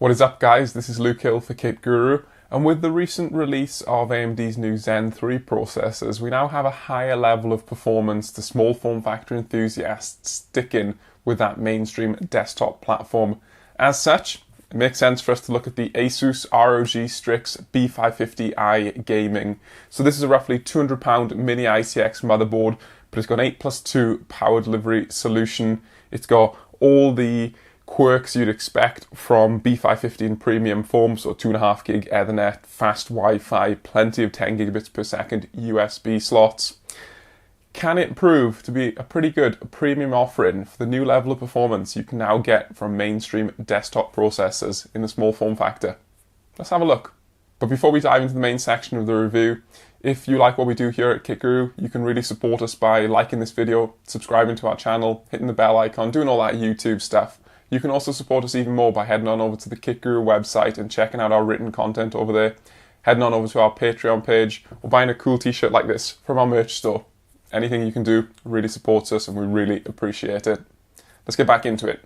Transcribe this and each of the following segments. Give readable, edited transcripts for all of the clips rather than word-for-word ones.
What is up, guys? This is Luke Hill for Kit Guru, and with the recent release of AMD's new Zen 3 processors, we now have a higher level of performance to small form factor enthusiasts sticking with that mainstream desktop platform. As such, it makes sense for us to look at the ASUS ROG Strix B550i Gaming. So this is a roughly £200 mini ITX motherboard, but it's got an 8+2 power delivery solution. It's got all the quirks you'd expect from B550 in premium form, so 2.5 gig Ethernet, fast Wi-Fi, plenty of 10 gigabits per second USB slots. Can it prove to be a pretty good premium offering for the new level of performance you can now get from mainstream desktop processors in the small form factor? Let's have a look. But before we dive into the main section of the review, if you like what we do here at Kit Guru, you can really support us by liking this video, subscribing to our channel, hitting the bell icon, doing all that YouTube stuff. You can also support us even more by heading on over to the Kit Guru website and checking out our written content over there, heading on over to our Patreon page, or buying a cool t-shirt like this from our merch store. Anything you can do really supports us and we really appreciate it. Let's get back into it.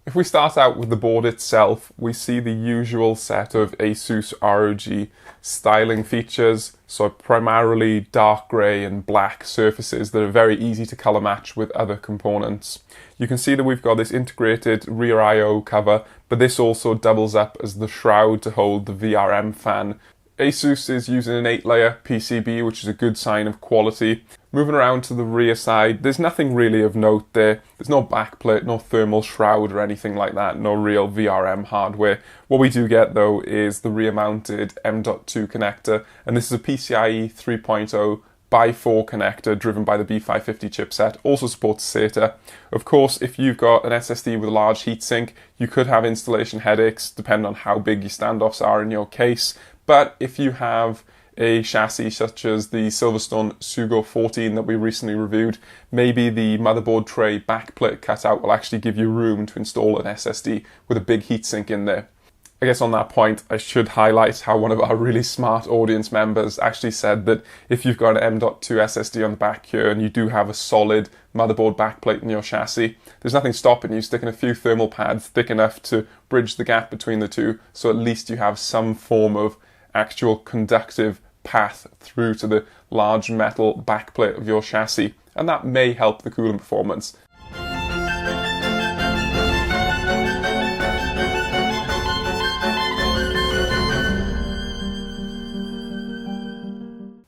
If we start out with the board itself, we see the usual set of ASUS ROG styling features, so primarily dark grey and black surfaces that are very easy to colour match with other components. You can see that we've got this integrated rear I/O cover, but this also doubles up as the shroud to hold the VRM fan. ASUS is using an 8-layer PCB, which is a good sign of quality. Moving around to the rear side, there's nothing really of note there. There's no backplate, no thermal shroud or anything like that, no real VRM hardware. What we do get though is the rear-mounted M.2 connector, and this is a PCIe 3.0 x 4 connector driven by the B550 chipset, also supports SATA. Of course, if you've got an SSD with a large heatsink, you could have installation headaches depending on how big your standoffs are in your case. But if you have a chassis such as the Silverstone Sugo 14 that we recently reviewed, maybe the motherboard tray backplate cutout will actually give you room to install an SSD with a big heatsink in there. I guess on that point, I should highlight how one of our really smart audience members actually said that if you've got an M.2 SSD on the back here and you do have a solid motherboard backplate in your chassis, there's nothing stopping you sticking a few thermal pads thick enough to bridge the gap between the two, so at least you have some form of actual conductive path through to the large metal backplate of your chassis, and that may help the cooling performance.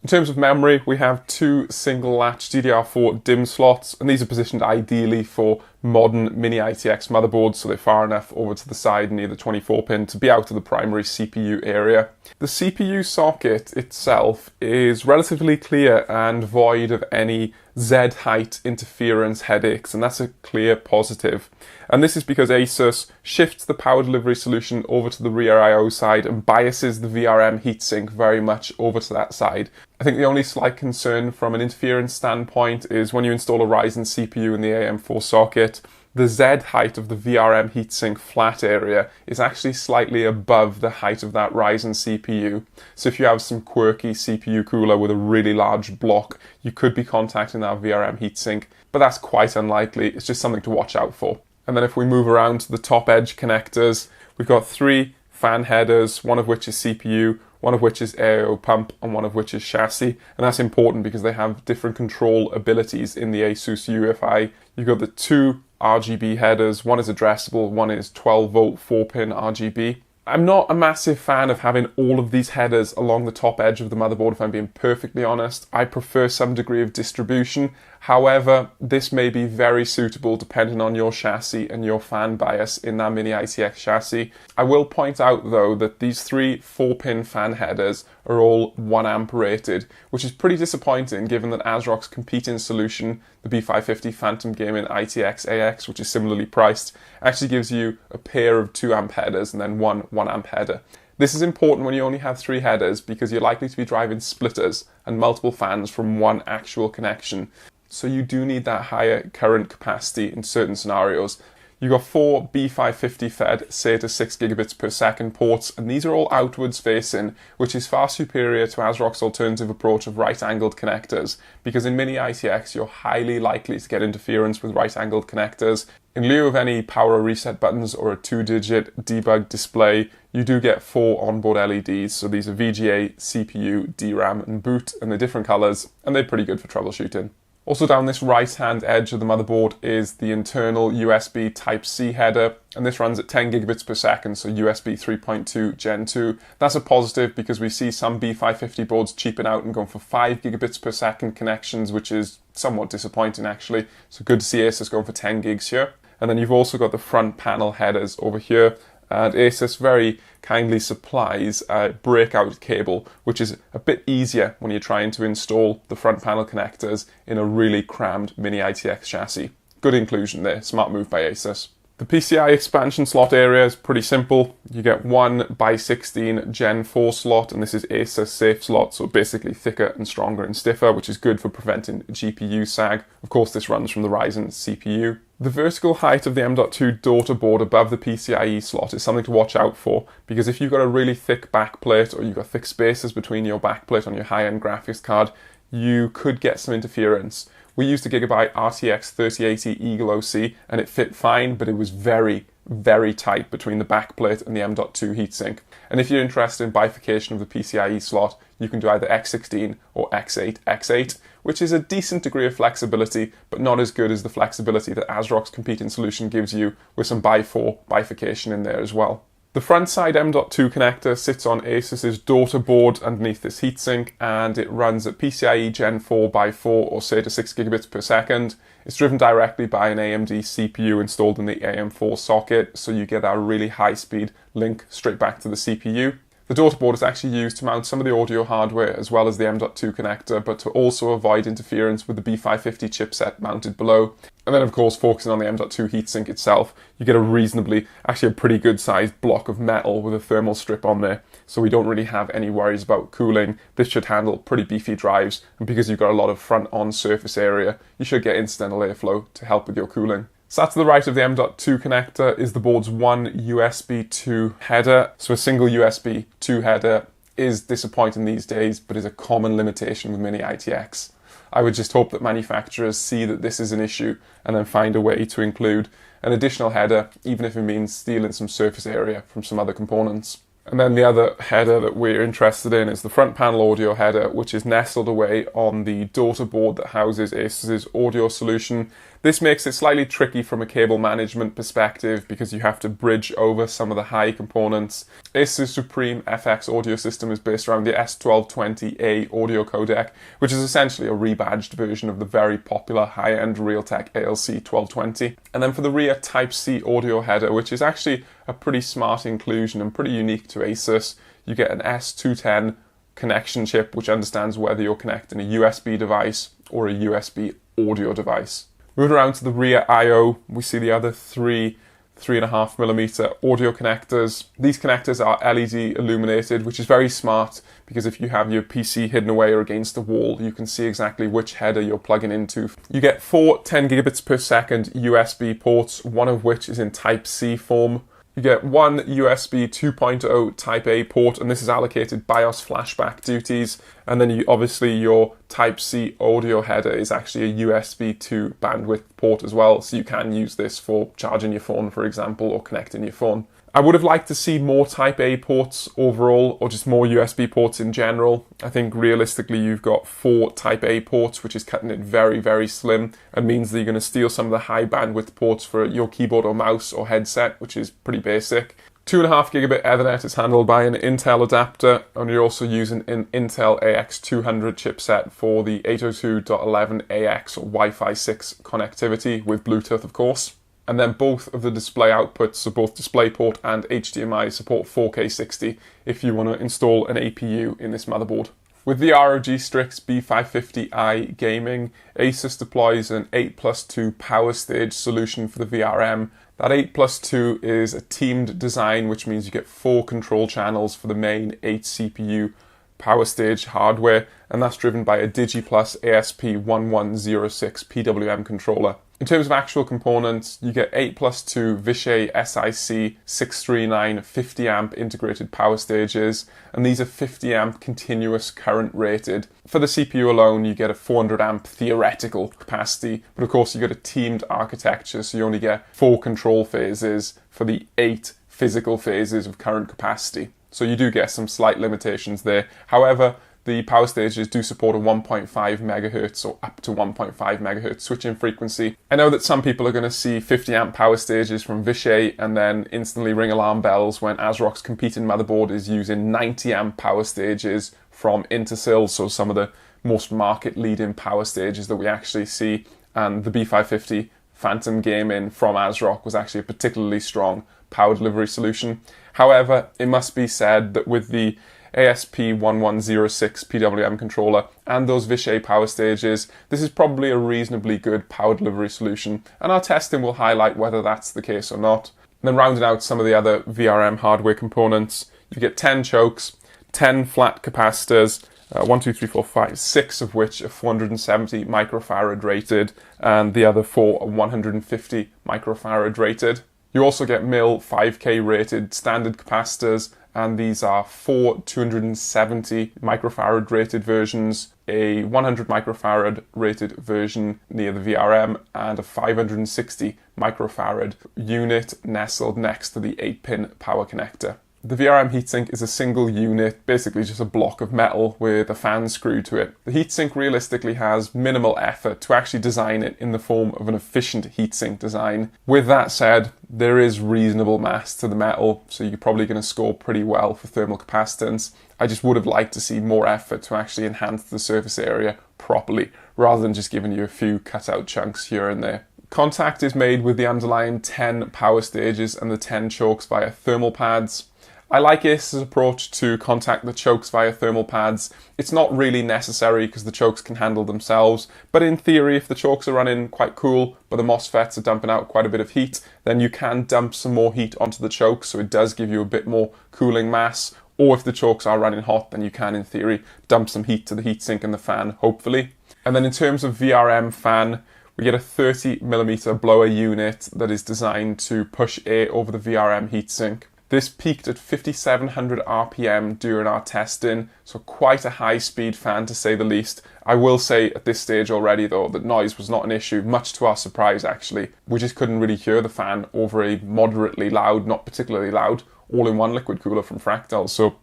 In terms of memory, we have two single latch DDR4 DIMM slots, and these are positioned ideally for modern mini ITX motherboards, so they're far enough over to the side near the 24 pin to be out of the primary CPU area. The CPU socket itself is relatively clear and void of any Z-height interference headaches, and that's a clear positive. And this is because ASUS shifts the power delivery solution over to the rear I/O side and biases the VRM heatsink very much over to that side. I think the only slight concern from an interference standpoint is when you install a Ryzen CPU in the AM4 socket, the Z height of the VRM heatsink flat area is actually slightly above the height of that Ryzen CPU. So if you have some quirky CPU cooler with a really large block, you could be contacting that VRM heatsink, but that's quite unlikely. It's just something to watch out for. And then if we move around to the top edge connectors, we've got three fan headers, one of which is CPU, one of which is AIO pump, and one of which is chassis. And that's important because they have different control abilities in the ASUS UEFI. You've got the two RGB headers, one is addressable, one is 12 volt 4-pin RGB. I'm not a massive fan of having all of these headers along the top edge of the motherboard, if I'm being perfectly honest. I prefer some degree of distribution. However, this may be very suitable depending on your chassis and your fan bias in that mini ITX chassis. I will point out though that these three 4-pin fan headers are all 1 amp rated, which is pretty disappointing given that ASRock's competing solution, the B550 Phantom Gaming ITX AX, which is similarly priced, actually gives you a pair of 2 amp headers and then one 1 amp header. This is important when you only have 3 headers because you're likely to be driving splitters and multiple fans from one actual connection. So you do need that higher current capacity in certain scenarios. You've got 4 B550 fed SATA 6 gigabits per second ports, and these are all outwards facing, which is far superior to ASRock's alternative approach of right-angled connectors, because in mini ITX you're highly likely to get interference with right-angled connectors. In lieu of any power reset buttons or a 2-digit debug display, you do get 4 onboard LEDs. So these are VGA, CPU, DRAM and boot, and they're different colors, and they're pretty good for troubleshooting. Also down this right-hand edge of the motherboard is the internal USB Type-C header, and this runs at 10 gigabits per second, so USB 3.2 Gen 2. That's a positive because we see some B550 boards cheaping out and going for 5 gigabits per second connections, which is somewhat disappointing actually. So good to see ASUS going for 10 gigs here. And then you've also got the front panel headers over here. And ASUS very kindly supplies a breakout cable, which is a bit easier when you're trying to install the front panel connectors in a really crammed mini ITX chassis. Good inclusion there, smart move by ASUS. The PCI expansion slot area is pretty simple. You get 1x16 Gen 4 slot, and this is ASUS safe slot, so basically thicker and stronger and stiffer, which is good for preventing GPU sag. Of course, this runs from the Ryzen CPU. The vertical height of the M.2 daughterboard above the PCIe slot is something to watch out for, because if you've got a really thick backplate or you've got thick spaces between your backplate on your high-end graphics card, you could get some interference. We used a Gigabyte RTX 3080 Eagle OC and it fit fine, but it was very, very tight between the backplate and the M.2 heatsink. And if you're interested in bifurcation of the PCIe slot, you can do either X16 or X8, which is a decent degree of flexibility, but not as good as the flexibility that ASUS ROG's competing solution gives you with some x4 bifurcation in there as well. The front side M.2 connector sits on ASUS's daughterboard underneath this heatsink, and it runs at PCIe Gen 4 x4 or say to 6 gigabits per second. It's driven directly by an AMD CPU installed in the AM4 socket, so you get that really high speed link straight back to the CPU. The daughterboard is actually used to mount some of the audio hardware as well as the M.2 connector, but to also avoid interference with the B550 chipset mounted below. And then of course, focusing on the M.2 heatsink itself, you get actually a pretty good sized block of metal with a thermal strip on there. So we don't really have any worries about cooling. This should handle pretty beefy drives, and because you've got a lot of front on surface area, you should get incidental airflow to help with your cooling. Sat to the right of the M.2 connector is the board's one USB 2 header. So a single USB 2 header is disappointing these days, but is a common limitation with mini ITX. I would just hope that manufacturers see that this is an issue and then find a way to include an additional header, even if it means stealing some surface area from some other components. And then the other header that we're interested in is the front panel audio header, which is nestled away on the daughterboard that houses ASUS's audio solution. This makes it slightly tricky from a cable management perspective because you have to bridge over some of the high components. ASUS's Supreme FX audio system is based around the S1220A audio codec, which is essentially a rebadged version of the very popular high-end Realtek ALC 1220. And then for the rear Type-C audio header, which is actually a pretty smart inclusion and pretty unique to ASUS, you get an S210 connection chip which understands whether you're connecting a USB device or a USB audio device. Moving around to the rear I/O, we see the other three 3.5mm audio connectors. These connectors are LED illuminated, which is very smart because if you have your PC hidden away or against the wall, you can see exactly which header you're plugging into. You get 4 10 gigabits per second USB ports, one of which is in Type-C form. You get one USB 2.0 Type A port, and this is allocated BIOS flashback duties. And then obviously your Type-C audio header is actually a USB 2 bandwidth port as well, so you can use this for charging your phone, for example, or connecting your phone. I would have liked to see more Type A ports overall, or just more USB ports in general. I think realistically you've got 4 Type A ports, which is cutting it very, very slim, and means that you're going to steal some of the high bandwidth ports for your keyboard or mouse or headset, which is pretty basic. 2.5 gigabit Ethernet is handled by an Intel adapter, and you're also using an Intel AX200 chipset for the 802.11ax or Wi-Fi 6 connectivity with Bluetooth, of course. And then both of the display outputs, so both DisplayPort and HDMI, support 4K 60 if you want to install an APU in this motherboard. With the ROG Strix B550i gaming, ASUS deploys an 8+2 power stage solution for the VRM. That 8+2 is a teamed design, which means you get 4 control channels for the main 8 CPU power stage hardware, and that's driven by a DigiPlus ASP1106 PWM controller. In terms of actual components, you get 8+2 Vishay SiC 639 50 amp integrated power stages, and these are 50 amp continuous current rated. For the CPU alone, you get a 400 amp theoretical capacity, but of course you get a teamed architecture, so you only get 4 control phases for the 8 physical phases of current capacity. So you do get some slight limitations there. However, the power stages do support a 1.5 megahertz or up to 1.5 megahertz switching frequency. I know that some people are going to see 50 amp power stages from Vishay and then instantly ring alarm bells when ASRock's competing motherboard is using 90 amp power stages from Intersil, so some of the most market leading power stages that we actually see. And the B550 Phantom Gaming from ASRock was actually a particularly strong power delivery solution. However, it must be said that with the ASP1106 PWM controller and those Vishay power stages, this is probably a reasonably good power delivery solution, and our testing will highlight whether that's the case or not. And then rounding out some of the other VRM hardware components, you get 10 chokes, 10 flat capacitors, 1, 2, 3, 4, 5, 6 of which are 470 microfarad rated, and the other 4 are 150 microfarad rated. You also get mil 5K rated standard capacitors, and these are 4 270 microfarad rated versions, a 100 microfarad rated version near the VRM, and a 560 microfarad unit nestled next to the 8-pin power connector. The VRM heatsink is a single unit, basically just a block of metal with a fan screw to it. The heatsink realistically has minimal effort to actually design it in the form of an efficient heatsink design. With that said, there is reasonable mass to the metal, so you're probably going to score pretty well for thermal capacitance. I just would have liked to see more effort to actually enhance the surface area properly, rather than just giving you a few cut-out chunks here and there. Contact is made with the underlying 10 power stages and the 10 chokes via thermal pads. I like ASUS's approach to contact the chokes via thermal pads. It's not really necessary because the chokes can handle themselves, but in theory, if the chokes are running quite cool, but the MOSFETs are dumping out quite a bit of heat, then you can dump some more heat onto the chokes, so it does give you a bit more cooling mass. Or if the chokes are running hot, then you can, in theory, dump some heat to the heatsink and the fan, hopefully. And then in terms of VRM fan, we get a 30mm blower unit that is designed to push air over the VRM heatsink. This peaked at 5700 RPM during our testing, so quite a high-speed fan to say the least. I will say at this stage already though that noise was not an issue, much to our surprise actually. We just couldn't really hear the fan over a moderately loud, not particularly loud, all-in-one liquid cooler from Fractal, so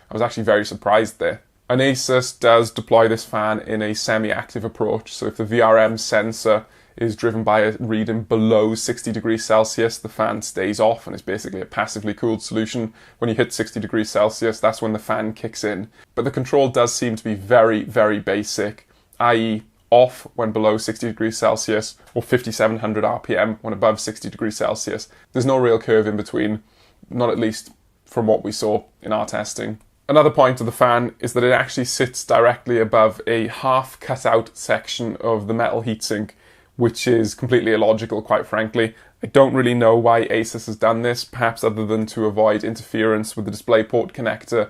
I was actually very surprised there. And ASUS does deploy this fan in a semi-active approach, so if the VRM sensor is driven by a reading below 60 degrees Celsius, the fan stays off and is basically a passively cooled solution. When you hit 60 degrees Celsius, that's when the fan kicks in. But the control does seem to be very, very basic, i.e. off when below 60 degrees Celsius or 5700 RPM when above 60 degrees Celsius. There's no real curve in between, not at least from what we saw in our testing. Another point of the fan is that it actually sits directly above a half cut out section of the metal heatsink, which is completely illogical, quite frankly. I don't really know why ASUS has done this, perhaps other than to avoid interference with the DisplayPort connector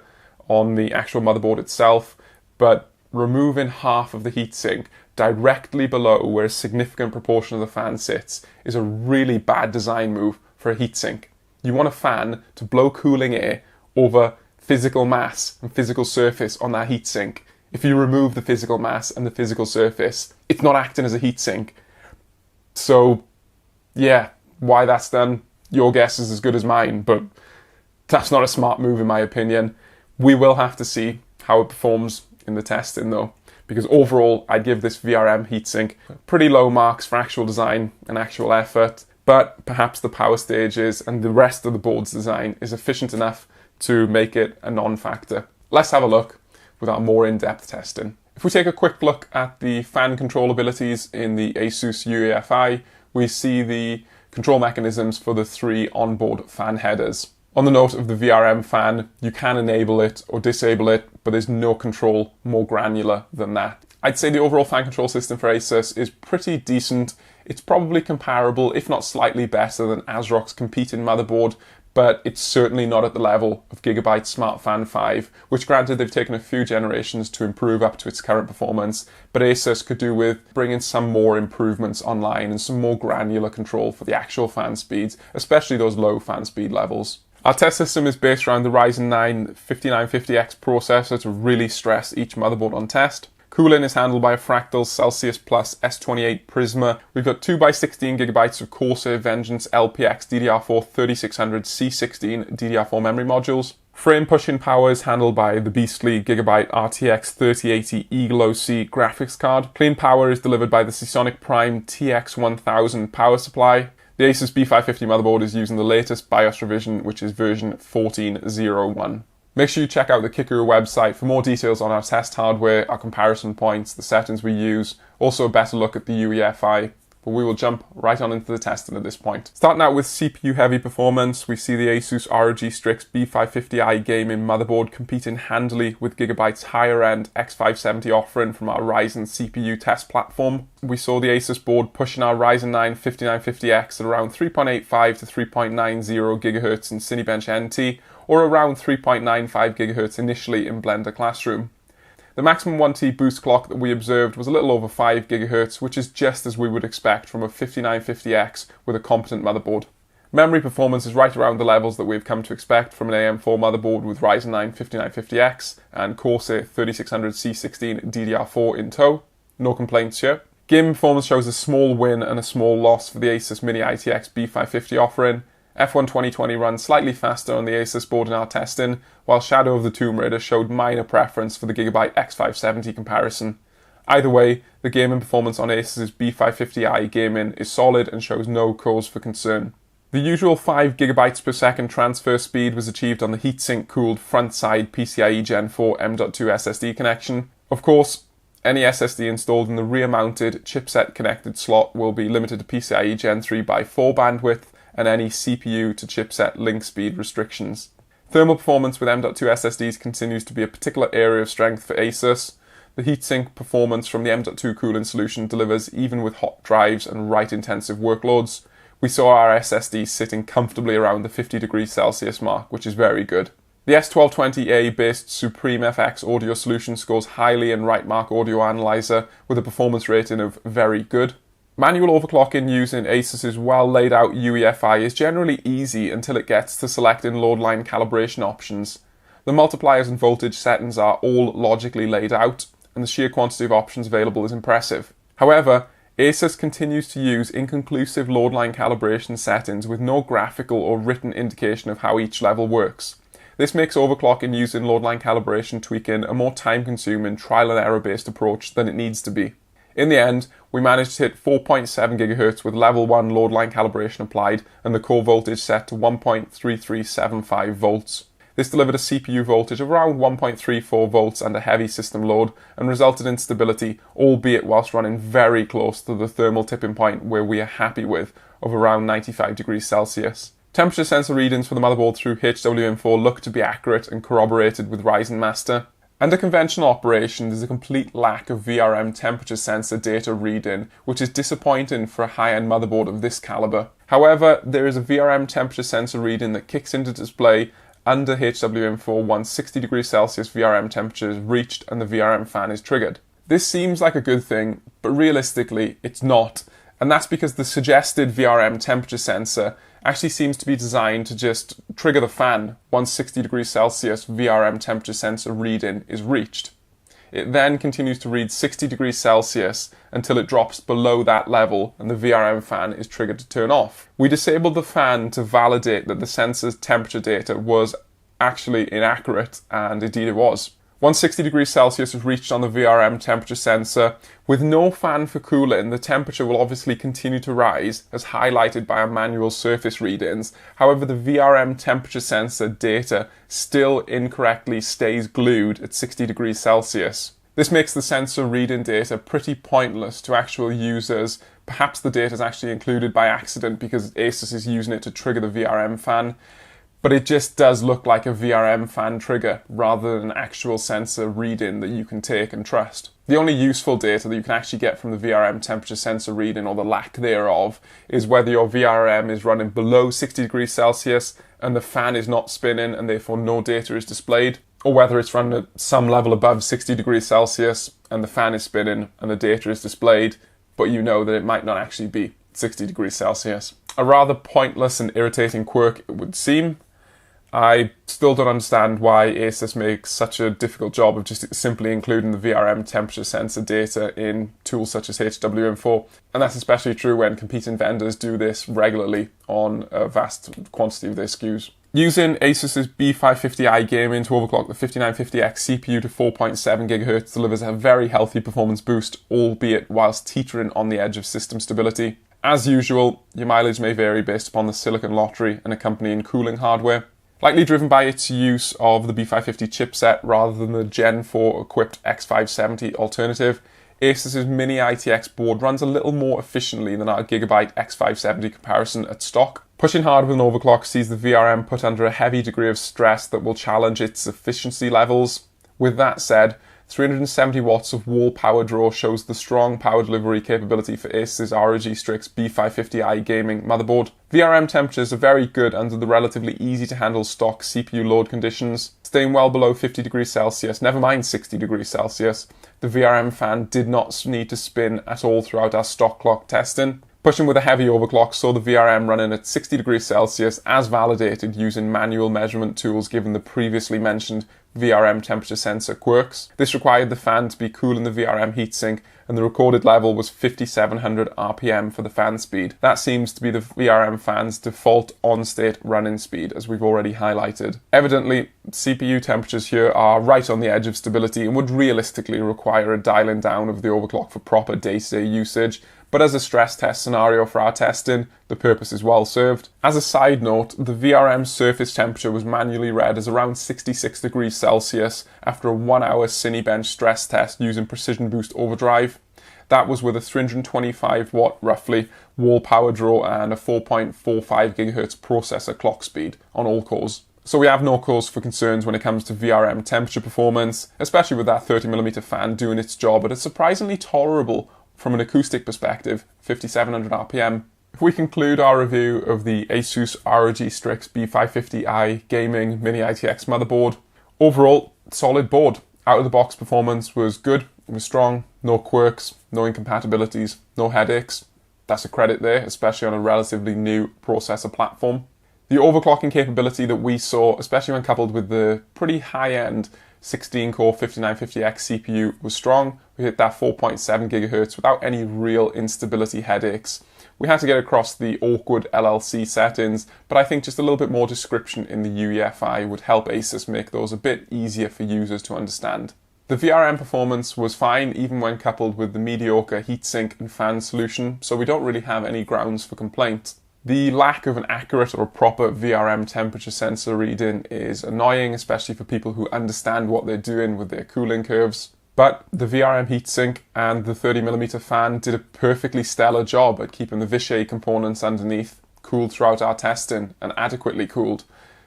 on the actual motherboard itself, but removing half of the heatsink directly below where a significant proportion of the fan sits is a really bad design move for a heatsink. You want a fan to blow cooling air over physical mass and physical surface on that heatsink. If you remove the physical mass and the physical surface, it's not acting as a heatsink. So, yeah, why that's done, your guess is as good as mine, but that's not a smart move in my opinion. We will have to see how it performs in the testing though, because overall I'd give this VRM heatsink pretty low marks for actual design and actual effort, but perhaps the power stages and the rest of the board's design is efficient enough to make it a non-factor. Let's have a look with our more in-depth testing. If we take a quick look at the fan control abilities in the ASUS UEFI, we see the control mechanisms for the 3 onboard fan headers. On the note of the VRM fan, you can enable it or disable it, but there's no control more granular than that. I'd say the overall fan control system for ASUS is pretty decent. It's probably comparable, if not slightly better than ASRock's competing motherboard, but it's certainly not at the level of Gigabyte's Smart Fan 5, which granted they've taken a few generations to improve up to its current performance, but ASUS could do with bringing some more improvements online and some more granular control for the actual fan speeds, especially those low fan speed levels. Our test system is based around the Ryzen 9 5950X processor to really stress each motherboard on test. Cooling is handled by a Fractal Celsius Plus S28 Prisma. We've got 2x16GB of Corsair Vengeance LPX DDR4 3600 C16 DDR4 memory modules. Frame pushing power is handled by the beastly Gigabyte RTX 3080 E-Glow-C graphics card. Clean power is delivered by the Seasonic Prime TX1000 power supply. The ASUS B550 motherboard is using the latest BIOS revision, which is version 14.01. Make sure you check out the Kikuru website for more details on our test hardware, our comparison points, the settings we use, also a better look at the UEFI. But we will jump right on into the testing at this point. Starting out with CPU heavy performance, we see the ASUS ROG Strix B550i gaming motherboard competing handily with Gigabyte's higher end X570 offering from our Ryzen CPU test platform. We saw the ASUS board pushing our Ryzen 9 5950X at around 3.85 to 3.90 GHz in Cinebench NT, or around 3.95 GHz initially in Blender Classroom. The maximum 1T boost clock that we observed was a little over 5 GHz, which is just as we would expect from a 5950X with a competent motherboard. Memory performance is right around the levels that we've come to expect from an AM4 motherboard with Ryzen 9 5950X and Corsair 3600 C16 DDR4 in tow. No complaints here. Gaming performance shows a small win and a small loss for the ASUS Mini ITX B550 offering. F1 2020 runs slightly faster on the ASUS board in our testing, while Shadow of the Tomb Raider showed minor preference for the Gigabyte X570 comparison. Either way, the gaming performance on ASUS's B550i gaming is solid and shows no cause for concern. The usual 5 GB per second transfer speed was achieved on the heatsink cooled front side PCIe Gen 4 M.2 SSD connection. Of course, any SSD installed in the rear mounted chipset connected slot will be limited to PCIe Gen 3 by 4 bandwidth, and any CPU to chipset link speed restrictions. Thermal performance with M.2 SSDs continues to be a particular area of strength for ASUS. The heatsink performance from the M.2 cooling solution delivers even with hot drives and write-intensive workloads. We saw our SSDs sitting comfortably around the 50 degrees Celsius mark, which is very good. The S1220A based Supreme FX audio solution scores highly in Rightmark Audio Analyzer with a performance rating of very good. Manual overclocking using ASUS's well laid out UEFI is generally easy until it gets to selecting load line calibration options. The multipliers and voltage settings are all logically laid out, and the sheer quantity of options available is impressive. However, ASUS continues to use inconclusive load line calibration settings with no graphical or written indication of how each level works. This makes overclocking using load line calibration tweaking a more time-consuming, trial and error-based approach than it needs to be. In the end, we managed to hit 4.7 GHz with level 1 load line calibration applied and the core voltage set to 1.3375 volts. This delivered a CPU voltage of around 1.34 volts under heavy system load and resulted in stability, albeit whilst running very close to the thermal tipping point where we are happy with, of around 95 degrees Celsius. Temperature sensor readings for the motherboard through HWM4 look to be accurate and corroborated with Ryzen Master. Under conventional operation, there's a complete lack of VRM temperature sensor data reading, which is disappointing for a high-end motherboard of this caliber. However, there is a VRM temperature sensor reading that kicks into display under HWM4 once 60 degrees Celsius VRM temperature is reached and the VRM fan is triggered. This seems like a good thing, but realistically, it's not. And that's because the suggested VRM temperature sensor actually seems to be designed to just trigger the fan once 60 degrees Celsius VRM temperature sensor reading is reached. It then continues to read 60 degrees Celsius until it drops below that level and the VRM fan is triggered to turn off. We disabled the fan to validate that the sensor's temperature data was actually inaccurate, and indeed it was. Once 60 degrees Celsius is reached on the VRM temperature sensor, with no fan for cooling, the temperature will obviously continue to rise, as highlighted by our manual surface readings. However, the VRM temperature sensor data still incorrectly stays glued at 60 degrees Celsius. This makes the sensor reading data pretty pointless to actual users. Perhaps the data is actually included by accident because ASUS is using it to trigger the VRM fan. but it just does look like a VRM fan trigger rather than an actual sensor reading that you can take and trust. The only useful data that you can actually get from the VRM temperature sensor reading, or the lack thereof, is whether your VRM is running below 60 degrees Celsius and the fan is not spinning and therefore no data is displayed, or whether it's running at some level above 60 degrees Celsius and the fan is spinning and the data is displayed, but you know that it might not actually be 60 degrees Celsius. A rather pointless and irritating quirk, it would seem. I still don't understand why ASUS makes such a difficult job of just simply including the VRM temperature sensor data in tools such as HWM4, and that's especially true when competing vendors do this regularly on a vast quantity of their SKUs. Using ASUS's B550i gaming to overclock the 5950X CPU to 4.7 GHz delivers a very healthy performance boost, albeit whilst teetering on the edge of system stability. As usual, your mileage may vary based upon the silicon lottery and accompanying cooling hardware, likely driven by its use of the B550 chipset rather than the Gen 4 equipped X570 alternative. ASUS's mini ITX board runs a little more efficiently than our Gigabyte X570 comparison at stock. Pushing hard with an overclock sees the VRM put under a heavy degree of stress that will challenge its efficiency levels. With that said, 370 watts of wall power draw shows the strong power delivery capability for ASUS's ROG Strix B550i gaming motherboard. VRM temperatures are very good under the relatively easy to handle stock CPU load conditions, staying well below 50 degrees Celsius, never mind 60 degrees Celsius. The VRM fan did not need to spin at all throughout our stock clock testing. Pushing with a heavy overclock saw the VRM running at 60 degrees Celsius as validated using manual measurement tools given the previously mentioned VRM temperature sensor quirks. This required the fan to be cool in the VRM heatsink, and the recorded level was 5700 RPM for the fan speed. That seems to be the VRM fan's default on-state running speed, as we've already highlighted. Evidently, CPU temperatures here are right on the edge of stability and would realistically require a dialing down of the overclock for proper day-to-day usage, but as a stress test scenario for our testing, the purpose is well served. As a side note, the VRM surface temperature was manually read as around 66 degrees Celsius after a 1-hour Cinebench stress test using Precision Boost Overdrive. That was with a 325 watt, roughly, wall power draw and a 4.45 GHz processor clock speed on all cores. So we have no cause for concerns when it comes to VRM temperature performance, especially with that 30mm fan doing its job at a surprisingly tolerable, from an acoustic perspective, 5700 RPM. If we conclude our review of the ASUS ROG Strix B550i gaming mini ITX motherboard, overall, solid board. Out of the box performance was good, it was strong, no quirks, no incompatibilities, no headaches. That's a credit there, especially on a relatively new processor platform. The overclocking capability that we saw, especially when coupled with the pretty high-end 16-core 5950X CPU, was strong. We hit that 4.7 GHz without any real instability headaches. We had to get across the awkward LLC settings, but I think just a little bit more description in the UEFI would help ASUS make those a bit easier for users to understand. The VRM performance was fine even when coupled with the mediocre heatsink and fan solution, so we don't really have any grounds for complaint. The lack of an accurate or proper VRM temperature sensor reading is annoying, especially for people who understand what they're doing with their cooling curves. But the VRM heatsink and the 30mm fan did a perfectly stellar job at keeping the Vishay components underneath cooled throughout our testing and adequately cooled.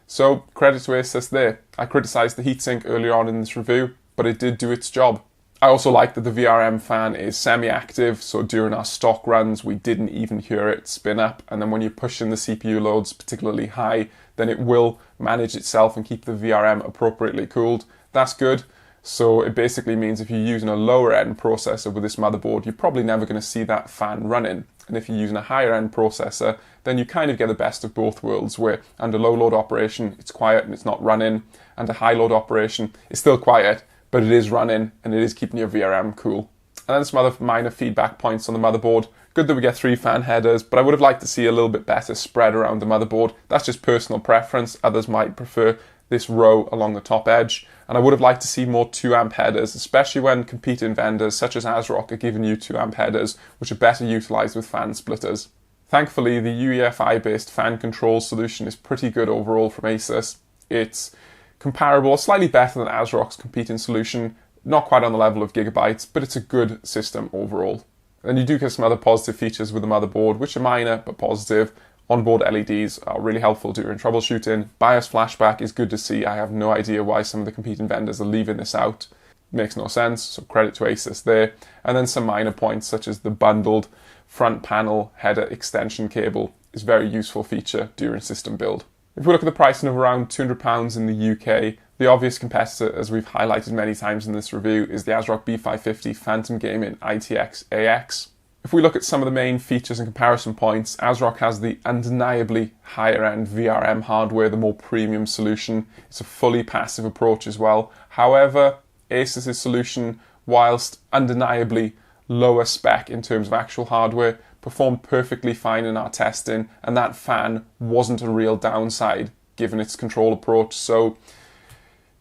So credit to ASUS there. I criticised the heatsink earlier on in this review, but it did do its job. I also like that the VRM fan is semi-active, so during our stock runs we didn't even hear it spin up, and then when you're pushing the CPU loads particularly high, then it will manage itself and keep the VRM appropriately cooled. That's good. So it basically means if you're using a lower end processor with this motherboard, you're probably never going to see that fan running. And if you're using a higher end processor, then you kind of get the best of both worlds, where under low load operation it's quiet and it's not running, and a high load operation it's still quiet, but it is running and it is keeping your VRM cool. And then some other minor feedback points on the motherboard. Good that we get 3 fan headers, but I would have liked to see a little bit better spread around the motherboard. That's just personal preference. Others might prefer this row along the top edge. And I would have liked to see more 2A headers, especially when competing vendors such as ASRock are giving you 2A headers, which are better utilised with fan splitters. Thankfully, the UEFI-based fan control solution is pretty good overall from ASUS. It's comparable, slightly better than ASRock's competing solution, not quite on the level of Gigabytes, but it's a good system overall. And you do get some other positive features with the motherboard, which are minor but positive. Onboard LEDs are really helpful during troubleshooting. BIOS flashback is good to see. I have no idea why some of the competing vendors are leaving this out. Makes no sense, so credit to ASUS there. And then some minor points such as the bundled front panel header extension cable is a very useful feature during system build. If we look at the pricing of around £200 in the UK, the obvious competitor, as we've highlighted many times in this review, is the ASUS ROG B550 Phantom Gaming ITX AX. If we look at some of the main features and comparison points, ASUS ROG has the undeniably higher end VRM hardware, the more premium solution. It's a fully passive approach as well. However, ASUS's solution, whilst undeniably lower spec in terms of actual hardware, performed perfectly fine in our testing, and that fan wasn't a real downside given its control approach. So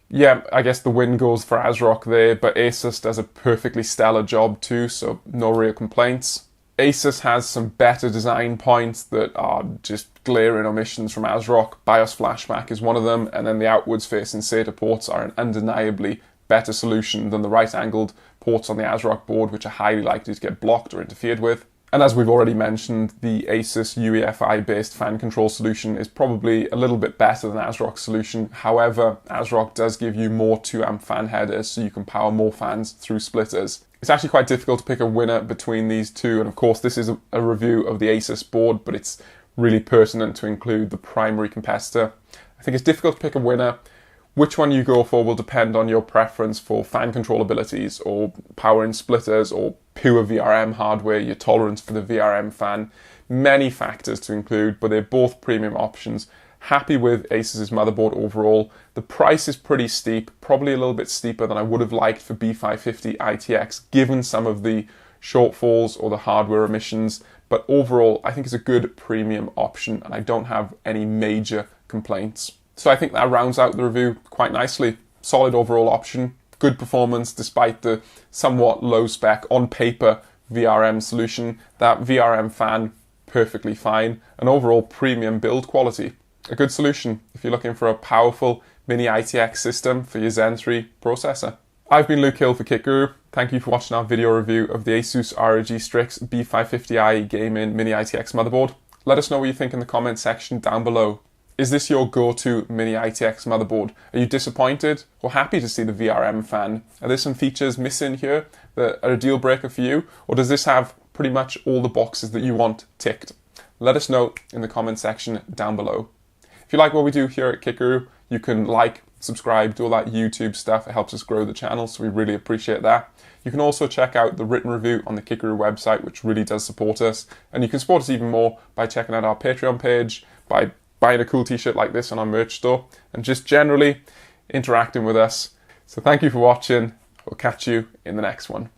yeah, I guess the win goes for ASUS ROG there, but ASUS does a perfectly stellar job too, so no real complaints. ASUS has some better design points that are just glaring omissions from ASUS ROG. BIOS flashback is one of them, and then the outwards facing SATA ports are an undeniably better solution than the right-angled ports on the ASUS ROG board, which are highly likely to get blocked or interfered with. And as we've already mentioned, the ASUS UEFI-based fan control solution is probably a little bit better than ASUS ROG's solution. However, ASUS ROG does give you more 2-amp fan headers, so you can power more fans through splitters. It's actually quite difficult to pick a winner between these two, and of course this is a review of the ASUS board, but it's really pertinent to include the primary competitor. I think it's difficult to pick a winner. Which one you go for will depend on your preference for fan control abilities or powering splitters or pure VRM hardware, your tolerance for the VRM fan. Many factors to include, but they're both premium options. Happy with ASUS's motherboard overall. The price is pretty steep, probably a little bit steeper than I would have liked for B550 ITX, given some of the shortfalls or the hardware omissions. But overall, I think it's a good premium option, and I don't have any major complaints. So I think that rounds out the review quite nicely. Solid overall option, good performance despite the somewhat low spec on paper VRM solution. That VRM fan, perfectly fine. An overall premium build quality. A good solution if you're looking for a powerful mini ITX system for your Zen 3 processor. I've been Luke Hill for Kit Guru. Thank you for watching our video review of the ASUS ROG STRIX B550i Gaming Mini ITX motherboard. Let us know what you think in the comment section down below. Is this your go-to mini ITX motherboard? Are you disappointed or happy to see the VRM fan? Are there some features missing here that are a deal breaker for you? Or does this have pretty much all the boxes that you want ticked? Let us know in the comment section down below. If you like what we do here at Kit Guru, you can like, subscribe, do all that YouTube stuff. It helps us grow the channel, so we really appreciate that. You can also check out the written review on the Kit Guru website, which really does support us. And you can support us even more by checking out our Patreon page, by buying a cool t-shirt like this on our merch store, and just generally interacting with us. So thank you for watching. We'll catch you in the next one.